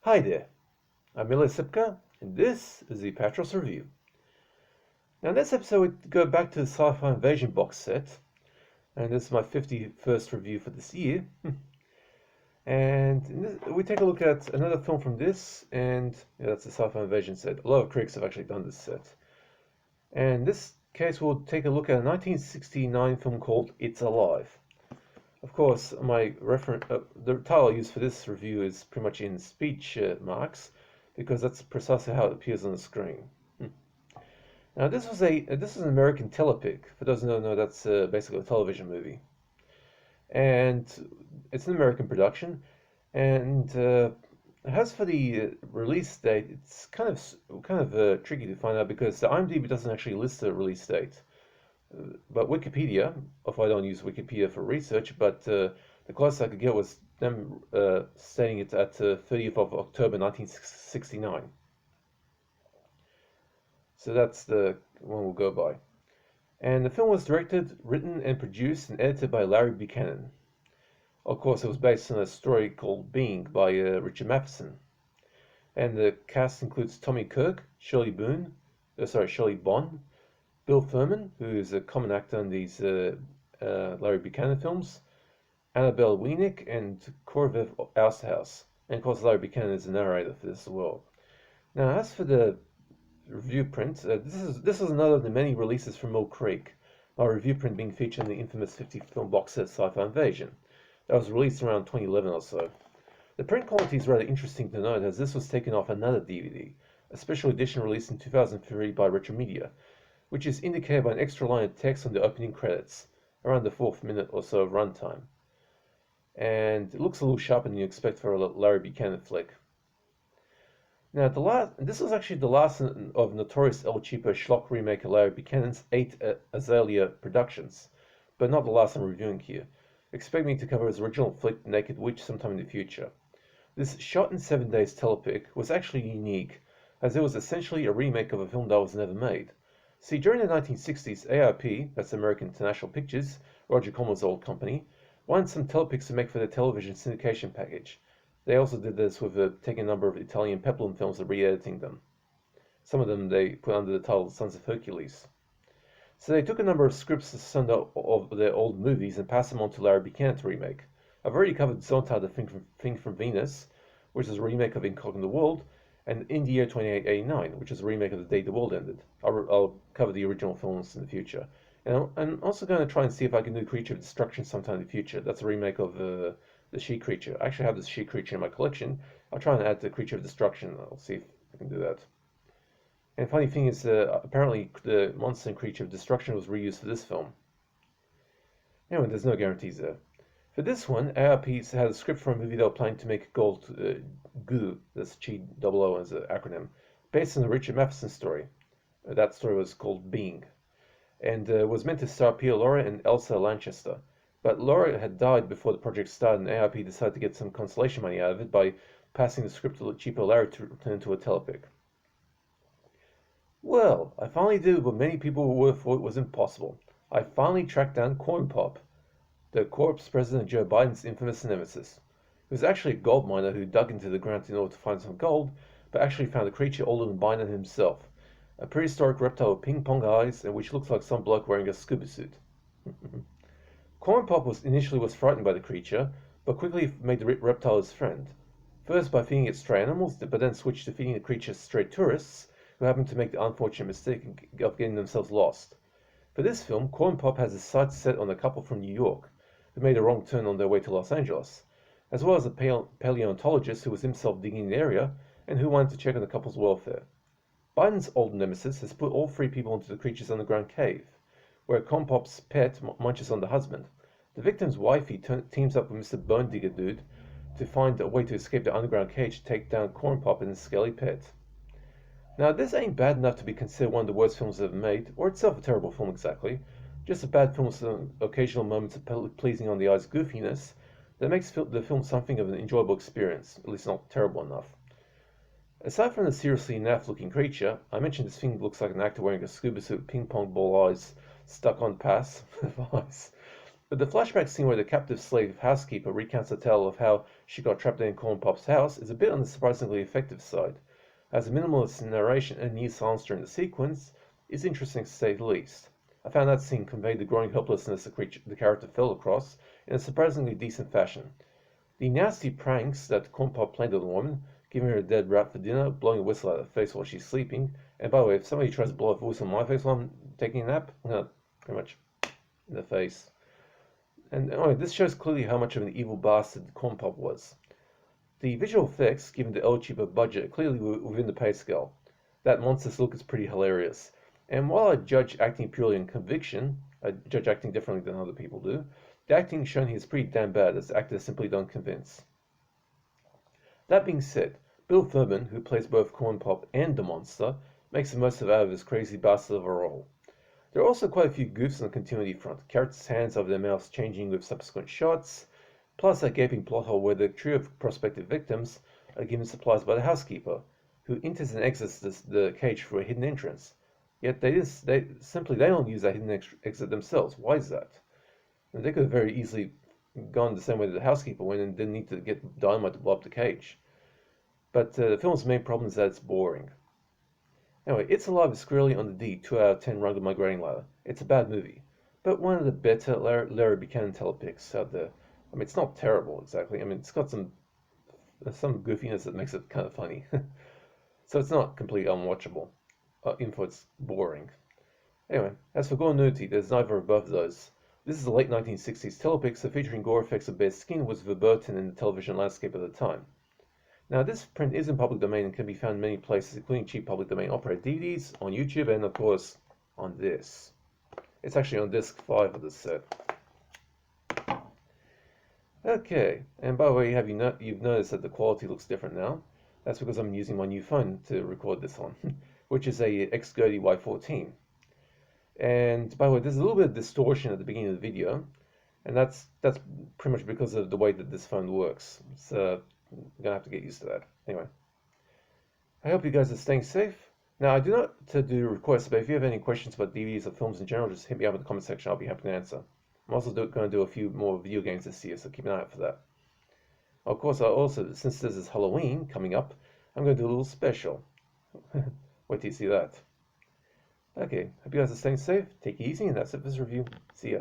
Hi there, I'm Mila Sipka, and this is the Apatros Review. Now, in this episode, we go back to the Sci-Fi Invasion box set, and this is my 51st review for this year. And we take a look at another film from this, and that's the Sci-Fi Invasion set. A lot of critics have actually done this set. And in this case, we'll take a look at a 1969 film called It's Alive. Of course, the title I used for this review is pretty much in speech marks, because that's precisely how it appears on the screen. Now, this is an American telepic. For those who don't know, that's basically a television movie, and it's an American production. And as for the release date, it's kind of tricky to find out because the IMDb doesn't actually list the release date. But Wikipedia, if I don't use Wikipedia for research, but the closest I could get was them stating it at 30th of October 1969. So that's the one we'll go by. And the film was directed, written, and produced and edited by Larry Buchanan. Of course, it was based on a story called Being by Richard Matheson. And the cast includes Tommy Kirk, Shirley Bond, Bill Furman, who is a common actor in these Larry Buchanan films, Annabelle Wienick, and Corvev Austerhouse. And of course, Larry Buchanan is the narrator for this as well. Now, as for the review print, this is another of the many releases from Mill Creek, my review print being featured in the infamous 50 film box set Sci-Fi Invasion. That was released around 2011 or so. The print quality is rather interesting to note as this was taken off another DVD, a special edition released in 2003 by Retromedia, which is indicated by an extra line of text on the opening credits, around the 4th minute or so of runtime. And it looks a little sharper than you expect for a Larry Buchanan flick. Now, this was actually the last of notorious El Cheapo schlock remaker Larry Buchanan's 8 Azalea productions, but not the last I'm reviewing here. Expect me to cover his original flick, The Naked Witch, sometime in the future. This shot in 7 days telepic was actually unique, as it was essentially a remake of a film that was never made. See, during the 1960s, AIP, that's American International Pictures, Roger Corman's old company, wanted some telepics to make for their television syndication package. They also did this with taking a number of Italian peplum films and re-editing them. Some of them they put under the title Sons of Hercules. So they took a number of scripts of their old movies and passed them on to Larry Buchanan to remake. I've already covered Zonta, the Thing from Venus, which is a remake of Incognito World, and In the Year 2889, which is a remake of The Day the World Ended. I'll cover the original films in the future. And I'm also going to try and see if I can do Creature of Destruction sometime in the future. That's a remake of the She Creature. I actually have this She Creature in my collection. I'll try and add the Creature of Destruction. I'll see if I can do that. And the funny thing is, apparently the monster and Creature of Destruction was reused for this film. Anyway, there's no guarantees there. For this one, ARP had a script for a movie they were planning to make called GOO, that's G-O-O as an acronym, based on the Richard Matheson story. That story was called Being, and was meant to star Pia Laura and Elsa Lanchester. But Laura had died before the project started, and ARP decided to get some consolation money out of it by passing the script to Cheapo Larry to turn into a telepic. Well, I finally did what many people would have thought was impossible. I finally tracked down Cornpop, the corpse President Joe Biden's infamous nemesis. He was actually a gold miner who dug into the ground in order to find some gold, but actually found a creature older than Biden himself. A prehistoric reptile with ping-pong eyes, and which looks like some bloke wearing a scuba suit. Cornpop initially was frightened by the creature, but quickly made the reptile his friend. First by feeding it stray animals, but then switched to feeding the creature stray tourists, who happened to make the unfortunate mistake of getting themselves lost. For this film, Cornpop has his sights set on a couple from New York, who made a wrong turn on their way to Los Angeles, as well as a paleontologist who was himself digging in the area, and who wanted to check on the couple's welfare. Biden's old nemesis has put all 3 people into the creature's underground cave, where Cornpop's pet munches on the husband. The victim's wifey teams up with Mr. Bone Digger Dude to find a way to escape the underground cage to take down Cornpop and his scaly pet. Now, this ain't bad enough to be considered one of the worst films ever made, or itself a terrible film exactly, just a bad film with some occasional moments of pleasing on the eyes goofiness that makes the film something of an enjoyable experience, at least not terrible enough. Aside from the seriously naff-looking creature, I mentioned this thing looks like an actor wearing a scuba suit with ping-pong ball eyes stuck on pass of eyes. But the flashback scene where the captive slave housekeeper recounts the tale of how she got trapped in Cornpop's house is a bit on the surprisingly effective side. As a minimalist narration and near silence during the sequence is interesting to say the least. I found that scene conveyed the growing helplessness the character fell across in a surprisingly decent fashion. The nasty pranks that Cornpop played on the woman, giving her a dead rat for dinner, blowing a whistle at her face while she's sleeping, and by the way, if somebody tries to blow a whistle on my face while I'm taking a nap, I'm gonna pretty much in the face. And anyway, this shows clearly how much of an evil bastard Cornpop was. The visual effects, given the cheaper budget, are clearly within the pay scale. That monstrous look is pretty hilarious. And while I judge acting purely on conviction, I judge acting differently than other people do, the acting shown here is pretty damn bad, as the actors simply don't convince. That being said, Bill Furman, who plays both Cornpop and the monster, makes the most out of his crazy bastard of a role. There are also quite a few goofs on the continuity front, characters' hands over their mouths changing with subsequent shots, plus a gaping plot hole where the trio of prospective victims are given supplies by the housekeeper, who enters and exits the cage through a hidden entrance. Yet they don't use that hidden exit themselves. Why is that? And they could have very easily gone the same way that the housekeeper went and didn't need to get dynamite to blow up the cage. But the film's main problem is that it's boring. Anyway, It's Alive is squarely on the D 2 out of 10 rung of my grading ladder. It's a bad movie, but one of the better Larry Buchanan telepics out there. I mean, it's not terrible exactly. I mean, it's got some goofiness that makes it kind of funny. So it's not completely unwatchable, even though it's boring. Anyway, as for gore nudity, there's neither of both of those. This is a late 1960s telepic, so featuring gore effects of bare skin was verboten in the television landscape at the time. Now, this print is in public domain and can be found in many places, including cheap public domain operated DVDs, on YouTube, and of course, on this. It's actually on disc 5 of the set. Okay, and by the way, you've noticed that the quality looks different now? That's because I'm using my new phone to record this on, which is a Xgertie Y14. And by the way, there's a little bit of distortion at the beginning of the video, and that's pretty much because of the way that this phone works. So I'm gonna have to get used to that. Anyway, I hope you guys are staying safe. Now, I do not do requests, but if you have any questions about DVDs or films in general, just hit me up in the comment section. I'll be happy to answer. I'm also going to do a few more video games this year, so keep an eye out for that. Of course, since this is Halloween coming up, I'm going to do a little special. Wait till you see that. Okay, hope you guys are staying safe. Take it easy, and that's it for this review. See ya.